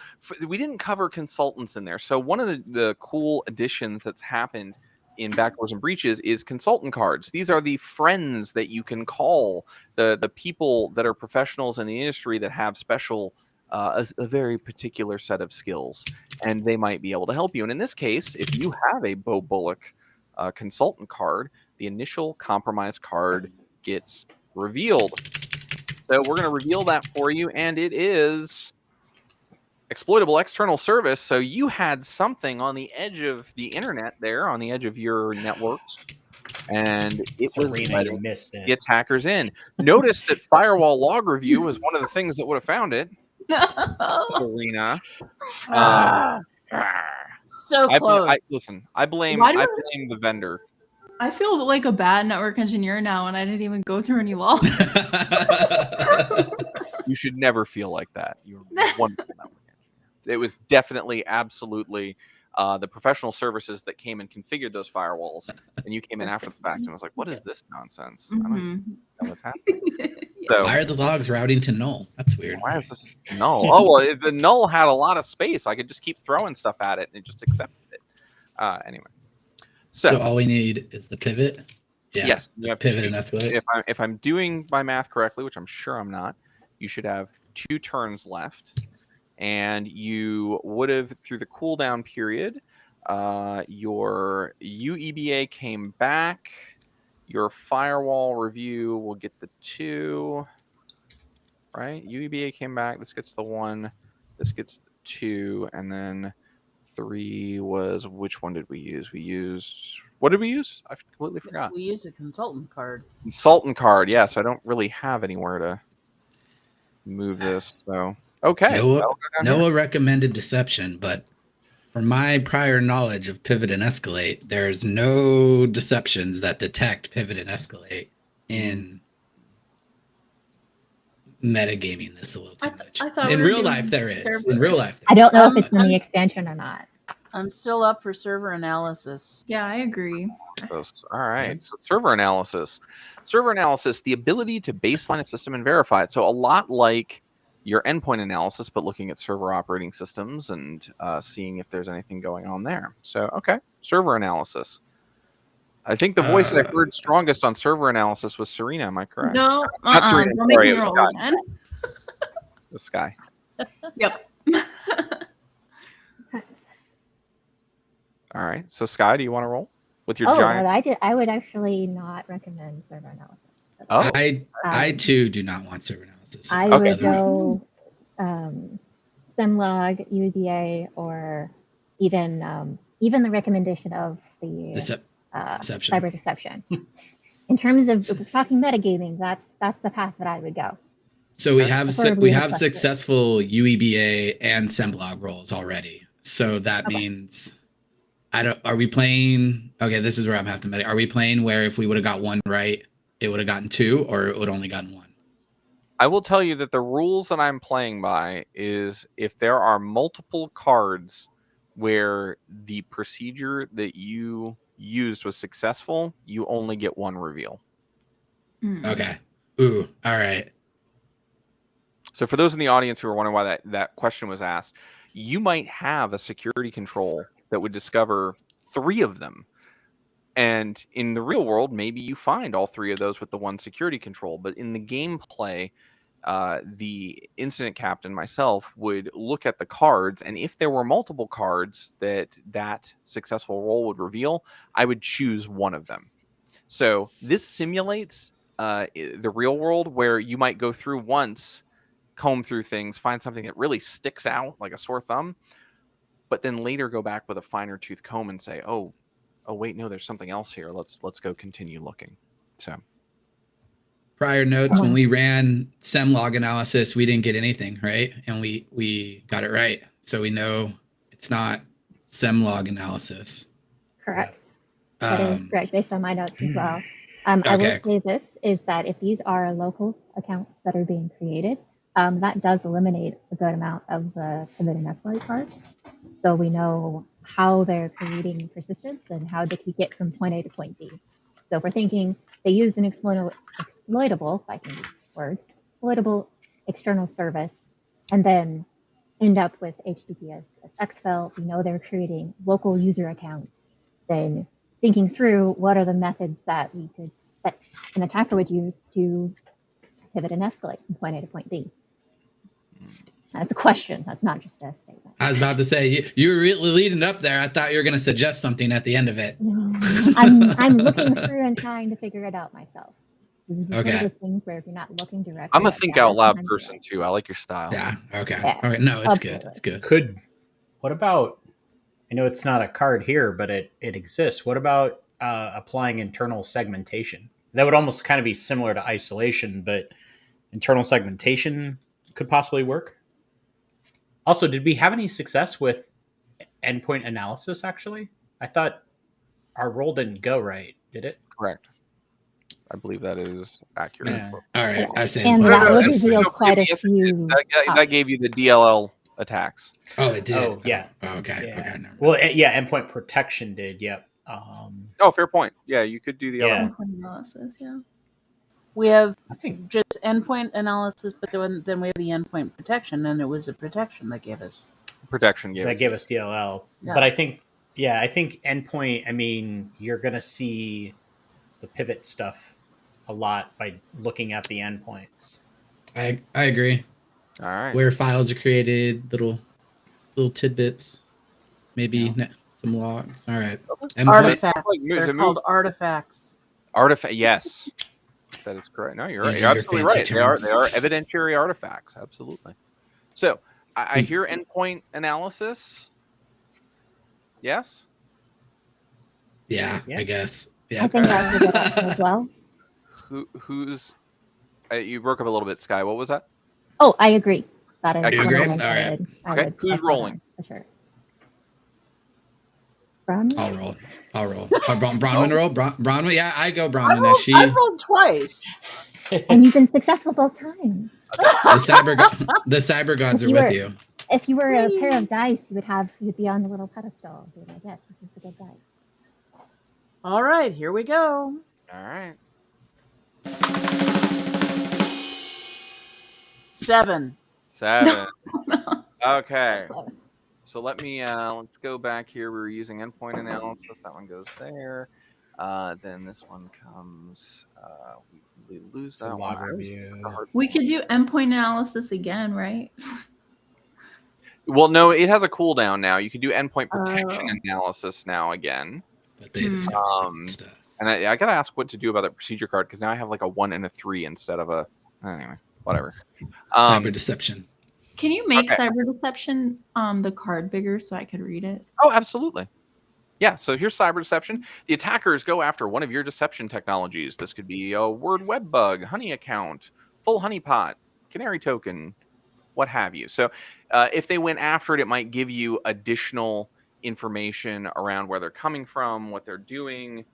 we didn't cover consultants in there. So one of the cool additions that's happened in Backdoors and Breaches is consultant cards. These are the friends that you can call, the people that are professionals in the industry that have special, a very particular set of skills, and they might be able to help you. And in this case, if you have a Bo Bullock consultant card, the initial compromise card gets revealed. So we're going to reveal that for you, and it is exploitable external service. So you had something on the edge of the internet there, on the edge of your networks, and it was letting the attackers in. Notice that firewall log review was one of the things that would have found it. Serena. So close. I blame the vendor. I feel like a bad network engineer now, and I didn't even go through any law. You should never feel like that. You're a wonderful network engineer. It was definitely, absolutely the professional services that came and configured those firewalls, and you came in after the fact and was like, "What is this nonsense?" Mm-hmm. know what's happening. So Why are the logs routing to null? That's weird. why is this null? Oh, well, the null had a lot of space. I could just keep throwing stuff at it and it just accepted it. Anyway. So all we need is the pivot. Yeah, yes, you have pivot and escalate. If I'm doing my math correctly, which I'm sure I'm not, you should have 2 turns left, and you would have through the cooldown period. Your UEBA came back. Your firewall review will get the 2. Right? UEBA came back. This gets the 1. This gets the 2, and then 3 was, which one did we use? What did we use? I completely forgot. We use a consultant card. Consultant card, yes. I don't really have anywhere to move this. So okay. Noah recommended deception, but from my prior knowledge of pivot and escalate, there's no deceptions that detect pivot and escalate in metagaming this a little too much. In real life, there is. In real life, I don't know if it's in the expansion or not. I'm still up for server analysis. Yeah, I agree. All right. So server analysis. Server analysis, the ability to baseline a system and verify it. So a lot like your endpoint analysis, but looking at server operating systems and seeing if there's anything going on there. So, okay. Server analysis. I think the voice I heard strongest on server analysis was Serena. Am I correct? No, Not Serena. Don't Sorry, make it me was roll Sky. again. It was Sky. Yep. All right. So, Sky, do you want to roll with your Oh, giant? no, I would actually not recommend server analysis. Oh, I too do not want server analysis. I would go Semlog, UEBA, or even the recommendation of the deception. cyber deception. In terms of if we're talking metagaming, that's the path that I would go. So we have Preferably successful UEBA and Semlog rolls already. So that means are we playing? Okay, this is where I'm have to meditate. Are we playing where if we would have got 1 right, it would have gotten 2, or it would only gotten 1? I will tell you that the rules that I'm playing by is if there are multiple cards where the procedure that you used was successful, you only get 1 reveal. Okay. Ooh. All right. So for those in the audience who are wondering why that question was asked, you might have a security control that would discover 3 of them. And in the real world, maybe you find all 3 of those with the 1 security control. But in the gameplay, the incident captain, myself, would look at the cards. And if there were multiple cards that successful roll would reveal, I would choose 1 of them. So this simulates the real world where you might go through once, comb through things, find something that really sticks out like a sore thumb, but then later go back with a finer tooth comb and say, oh wait, no, there's something else here. Let's go continue looking. So prior notes, when we ran Semlog analysis, we didn't get anything right, and we got it right. So we know it's not Semlog analysis. Correct. That is correct based on my notes as well. I will say this is that if these are local accounts that are being created, that does eliminate a good amount of the pivot and escalate cards. So we know how they're creating persistence and how they can get from point A to point B. So if we're thinking they use an exploitable, if I can use words, exploitable external service, and then end up with HTTPS as exfil, we know they're creating local user accounts, then thinking through what are the methods that an attacker would use to pivot and escalate from point A to point B. That's a question. That's not just a statement. I was about to say you were really leading up there. I thought you were going to suggest something at the end of it. No, I'm looking through and trying to figure it out myself. This is one of those things where if you're not looking directly, I'm a think out loud person too. I like your style. Yeah. Okay. Yeah, okay. No, it's absolutely. good. It's good. What about? I know it's not a card here, but it exists. What about applying internal segmentation? That would almost kind of be similar to isolation, but internal segmentation could possibly work. Also, did we have any success with endpoint analysis, actually? I thought our roll didn't go right, did it? Correct. I believe that is accurate. Yeah. All right. I say And that would reveal quite a few. That gave you the DLL attacks. Oh, it did. Oh, yeah. Oh, okay. Yeah. Okay. Well, yeah, endpoint protection did. Yep. Oh, fair point. Yeah, you could do the Yeah. other one. Analysis, yeah. We have I think just endpoint analysis, but then we have the endpoint protection, and it was a protection that gave us. Protection gave that it gave to us DLL. Yeah. But I think endpoint, I mean, you're going to see the pivot stuff a lot by looking at the endpoints. I agree. you. All right. Where files are created, little tidbits, maybe Yeah. some logs. All right. Artifacts. Like moves, They're it called moves. artifacts. Artifact. Yes, that is correct. No, you're right. Using You're your absolutely fancy right. terms. They are evidentiary artifacts. Absolutely. So I hear endpoint analysis. Yes. Yeah, Yeah. I guess. Yeah. I think that's a good option as well. Who's? You broke up a little bit, Sky. What was that? Oh, I agree. That is You one agree? of the ones All right. I Okay, would who's like to rolling? have, for sure. Bronwyn? I'll roll. Bronwyn roll. Bronwyn. Yeah, I go Bronwyn. I've rolled twice. And you've been successful both times. The cyber gods are with you. If you were a pair of dice, you'd be on the little pedestal. You'd be like, yes, this is the good dice. All right, here we go. All right. 7. 7. Okay. Close. So let's go back here. We were using endpoint analysis. That one goes there. Then this one comes. We lose that log one. review. We could do endpoint analysis again, right? Well, no, it has a cooldown now. You can do endpoint protection Oh. analysis now again. But they discovered stuff. And I gotta ask what to do about that procedure card because now I have like a 1 and a 3 instead of a. Anyway, whatever. Cyber deception. Can you make Okay. cyber deception the card bigger so I could read it? Oh, absolutely. Yeah, so here's cyber deception. The attackers go after one of your deception technologies. This could be a word web bug, honey account, full honeypot, canary token, what have you. So if they went after it, it might give you additional information around where they're coming from, what they're doing.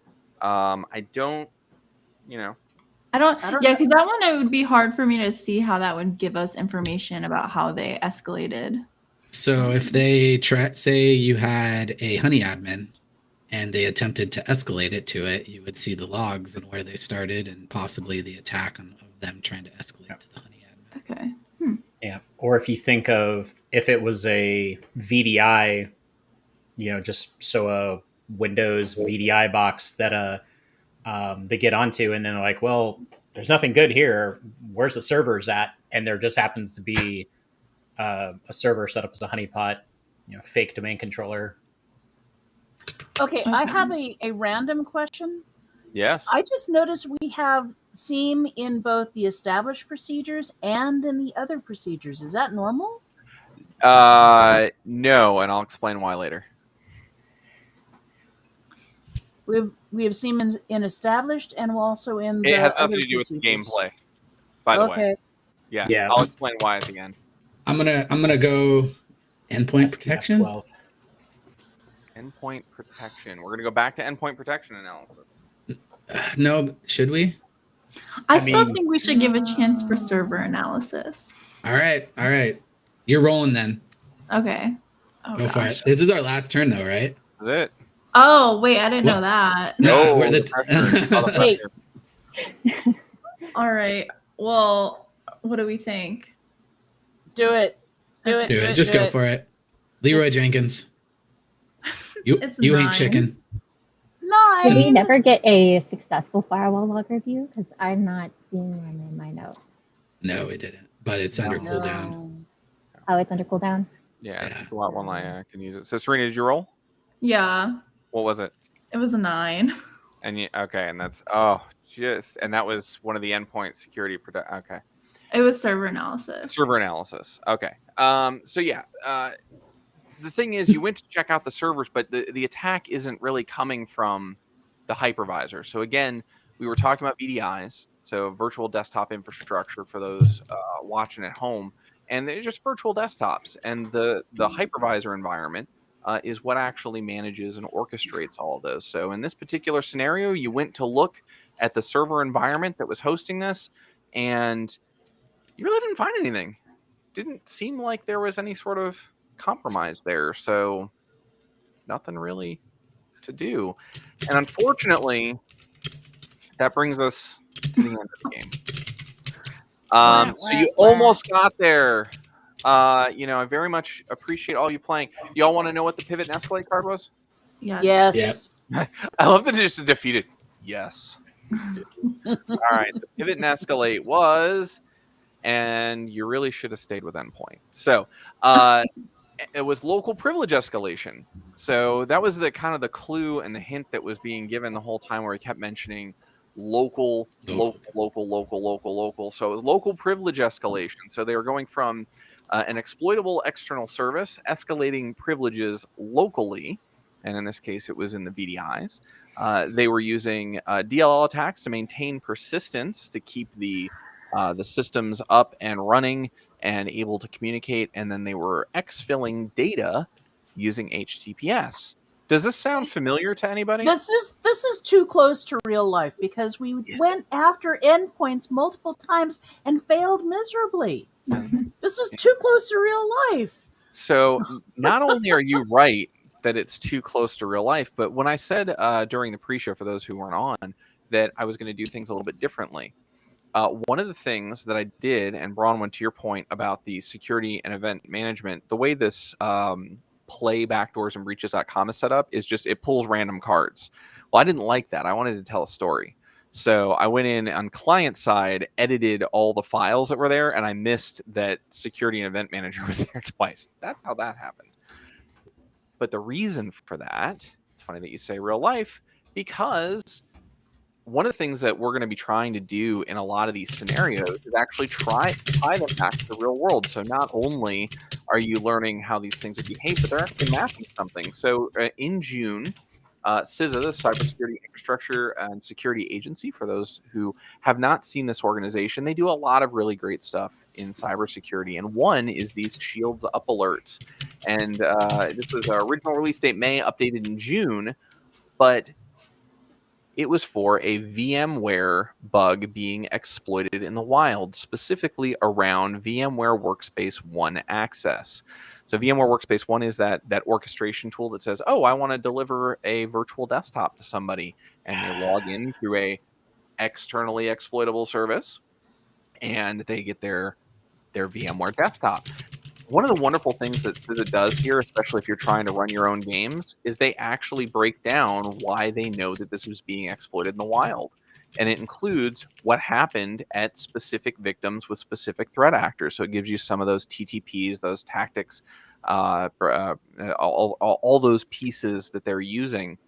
I don't. Yeah, don't because that one it would be hard for me to see how that would give us information about how they escalated. So if they say you had a honey admin and they attempted to escalate it to it, you would see the logs and where they started and possibly the attack of them trying to escalate to the honey admin. Okay. Yeah. Or if you think of if it was a VDI, just so a Windows VDI box that they get onto, and then they're like, well, there's nothing good here. Where's the servers at? And there just happens to be a server set up as a honeypot, fake domain controller. Okay, I have a random question. Yes. I just noticed we have seam in both the established procedures and in the other procedures. Is that normal? No, and I'll explain why later. We have seam in established and also in the It has other nothing to do with the procedures. gameplay. By the way, Okay. yeah, I'll explain why at the end. I'm gonna go endpoint protection. 12. Endpoint protection. We're gonna go back to endpoint protection analysis. No, should we? I still think we should give a chance for server analysis. All right. You're rolling then. Okay. Oh, Go for gosh. it. This is our last turn though, right? This is it. Oh, wait, I didn't know that. No, we're the the pressure. Oh, the Wait. pressure. All right. Well, what do we think? Do it. Do it. Do it. Just go for it. Leroy Jenkins. You It's ain't 9. chicken. Did we 9. never get a successful firewall log review? Because I'm not seeing one in my notes. No, we didn't. But it's under cooldown. No. Oh, it's under cooldown? Yeah, it's a lot one I can use it. So Serena, did you roll? Yeah, What was it? it was a 9. And and that's and that was one of the endpoint security Okay. It was server analysis. Server analysis. Okay. So yeah, the thing is, you went to check out the servers, but the attack isn't really coming from the hypervisor. So again, we were talking about VDIs, so virtual desktop infrastructure for those watching at home, and they're just virtual desktops. And the hypervisor environment is what actually manages and orchestrates all of those. So in this particular scenario, you went to look at the server environment that was hosting this, and you really didn't find anything. Didn't seem like there was any sort of compromise there, so nothing really to do. And unfortunately, that brings us to the end of the game. So you almost got there. I very much appreciate all you playing. Y'all want to know what the pivot and escalate card was? Yes. I love that it just defeated. Yes. All right. The pivot and escalate was, and you really should have stayed with Endpoint. So it was local privilege escalation. So that was the kind of the clue and the hint that was being given the whole time, where he kept mentioning local. So it was local privilege escalation. So they were going from an exploitable external service escalating privileges locally, and in this case it was in the VDIs. They were using DLL attacks to maintain persistence to keep the systems up and running and able to communicate, and then they were exfilling data using HTTPS. Does this sound familiar to anybody? This is too close to real life, because we went after endpoints multiple times and failed miserably. This is too close to real life. So not only are you right that it's too close to real life, but when I said during the pre-show, for those who weren't on, that I was going to do things a little bit differently, one of the things that I did, and Bronwyn, to your point about the security and event management, the way this play backdoors and breaches.com is set up is just it pulls random cards. Well, I didn't like that. I wanted to tell a story. So I went in on client side, edited all the files that were there, and I missed that security and event manager was there twice. That's how that happened. But the reason for that, it's funny that you say real life, because one of the things that we're going to be trying to do in a lot of these scenarios is actually tie them back to the real world. So not only are you learning how these things would behave, but they're actually mapping something. So in June, CISA, the Cybersecurity Infrastructure and Security Agency, for those who have not seen this organization, they do a lot of really great stuff in cybersecurity. And one is these Shields Up alerts. And this was our original release date, May, updated in June. But it was for a VMware bug being exploited in the wild, specifically around VMware Workspace ONE access. So VMware Workspace ONE is that orchestration tool that says, oh, I want to deliver a virtual desktop to somebody. And they log in through a externally exploitable service, and they get their VMware desktop. One of the wonderful things that CISA does here, especially if you're trying to run your own games, is they actually break down why they know that this was being exploited in the wild. And it includes what happened at specific victims with specific threat actors. So it gives you some of those TTPs, those tactics, all those pieces that they're using.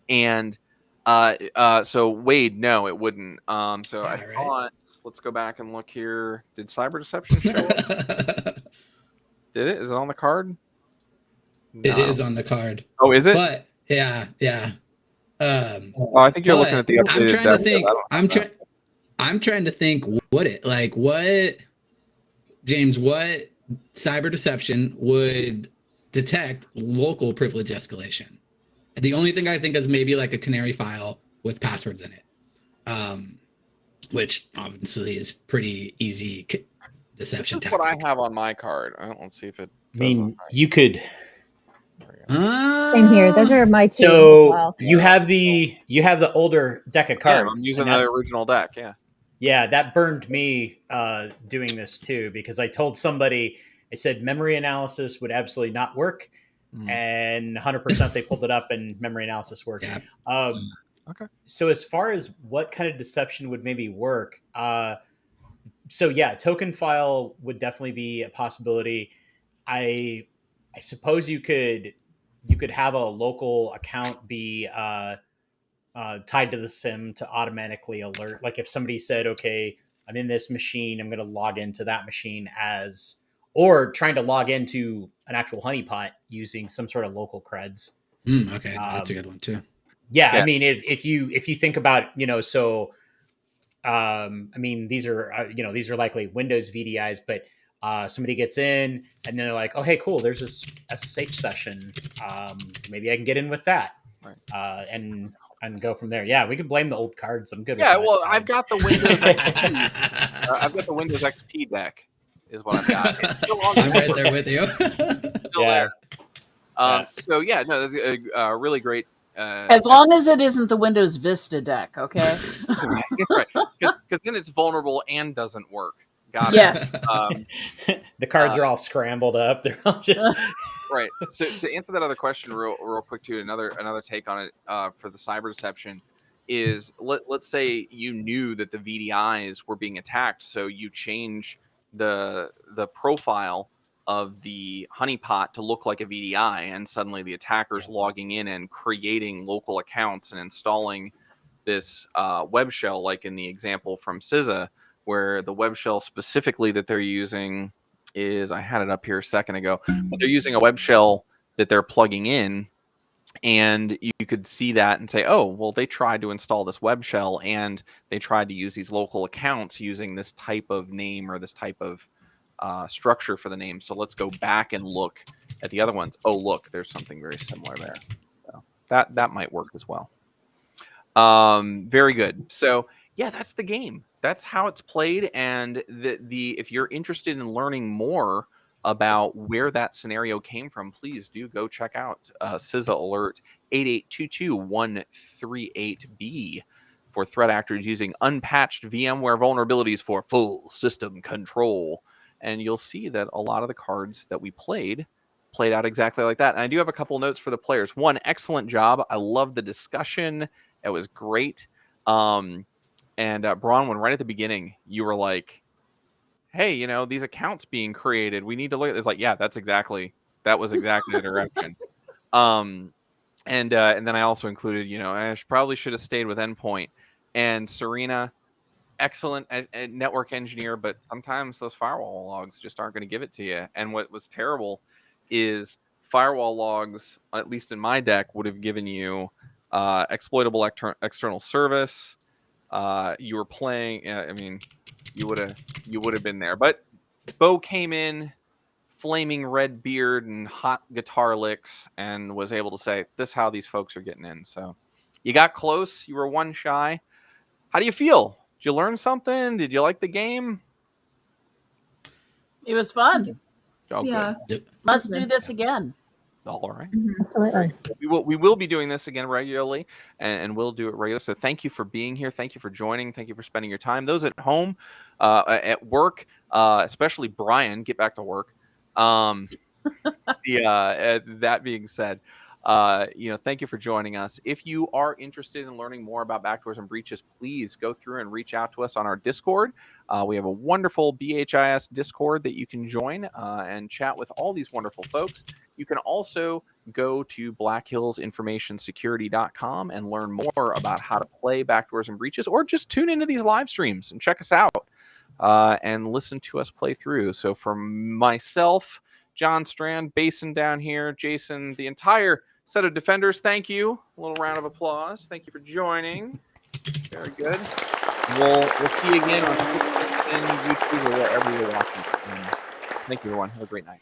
And so Wade, no, it wouldn't. So I thought, let's go back and look here. Did cyber deception show up? Did it? Is it on the card? No. It is on the card. Oh, is it? But yeah. I think you're looking at the updated. I'm trying to think what James, what cyber deception would detect local privilege escalation? The only thing I think is maybe like a canary file with passwords in it, which obviously is pretty easy deception. This is what I have on my card. Let's see if it. I mean, you could. Same here. Those are my two. So you have the older deck of cards. Yeah, I'm using the original deck. Yeah. Yeah, that burned me doing this too, because I told somebody, I said memory analysis would absolutely not work, and 100% they pulled it up and memory analysis worked. Yeah. Okay. So as far as what kind of deception would maybe work, so yeah, token file would definitely be a possibility. I suppose you could have a local account be tied to the SIM to automatically alert. Like if somebody said, okay, I'm in this machine, I'm going to log into that machine or trying to log into an actual honeypot using some sort of local creds. Okay. That's a good one too. Yeah. I mean, if you think about, I mean, these are likely Windows VDIs, but somebody gets in and then they're like, oh, hey, cool, there's this SSH session. Maybe I can get in with that. Right. And go from there. Yeah, we can blame the old cards. I'm good with that. that. Well, I've got the Windows XP. I've got the Windows XP deck is what I've got. It's still on I'm right there with you. Still there. So yeah, no, that's a really great As long as it isn't the Windows Vista deck, okay? right, because then it's vulnerable and doesn't work. Got it. Yes. The cards are all scrambled up. They're all just Right. So to answer that other question real quick too, another take on it for the cyber deception is let's say you knew that the VDIs were being attacked, so you change the profile of the honeypot to look like a VDI, and suddenly the attacker's logging in and creating local accounts and installing this web shell, like in the example from CISA, where the web shell specifically that they're using is, I had it up here a second ago, but they're using a web shell that they're plugging in, and you could see that and say, oh, well, they tried to install this web shell and they tried to use these local accounts using this type of name or this type of structure for the name. So let's go back and look at the other ones. Oh, look, there's something very similar there. So that might work as well. Very good. So yeah, that's the game. That's how it's played. And if you're interested in learning more about where that scenario came from, please do go check out CISA Alert 8822138B for threat actors using unpatched VMware vulnerabilities for full system control. And you'll see that a lot of the cards that we played out exactly like that. And I do have a couple notes for the players. One, excellent job. I love the discussion. It was great. And Bronwyn, right at the beginning, you were like, hey, these accounts being created, we need to look at this. Like, yeah, that was exactly the direction. And then I also included, I probably should have stayed with Endpoint. And Serena, excellent network engineer, but sometimes those firewall logs just aren't going to give it to you. And what was terrible is firewall logs, at least in my deck, would have given you exploitable external service. You were playing, you would have been there. But Bo came in, flaming red beard and hot guitar licks, and was able to say, this is how these folks are getting in. So you got close. You were one shy. How do you feel? Did you learn something? Did you like the game? It was fun. Oh, Yeah. good. Must do this again. All right. Absolutely. We will be doing this again regularly, and we'll do it regularly. So thank you for being here. Thank you for joining. Thank you for spending your time. Those at home, at work, especially Brian, get back to work. That being said, thank you for joining us. If you are interested in learning more about Backdoors and Breaches, please go through and reach out to us on our Discord. We have a wonderful BHIS Discord that you can join and chat with all these wonderful folks. You can also go to blackhillsinformationsecurity.com and learn more about how to play Backdoors and Breaches, or just tune into these live streams and check us out and listen to us play through. So from myself, John Strand, Basin down here, Jason, the entire set of defenders, thank you. A little round of applause. Thank you for joining. Very good. We'll see you again on YouTube or wherever you're watching. Thank you, everyone. Have a great night.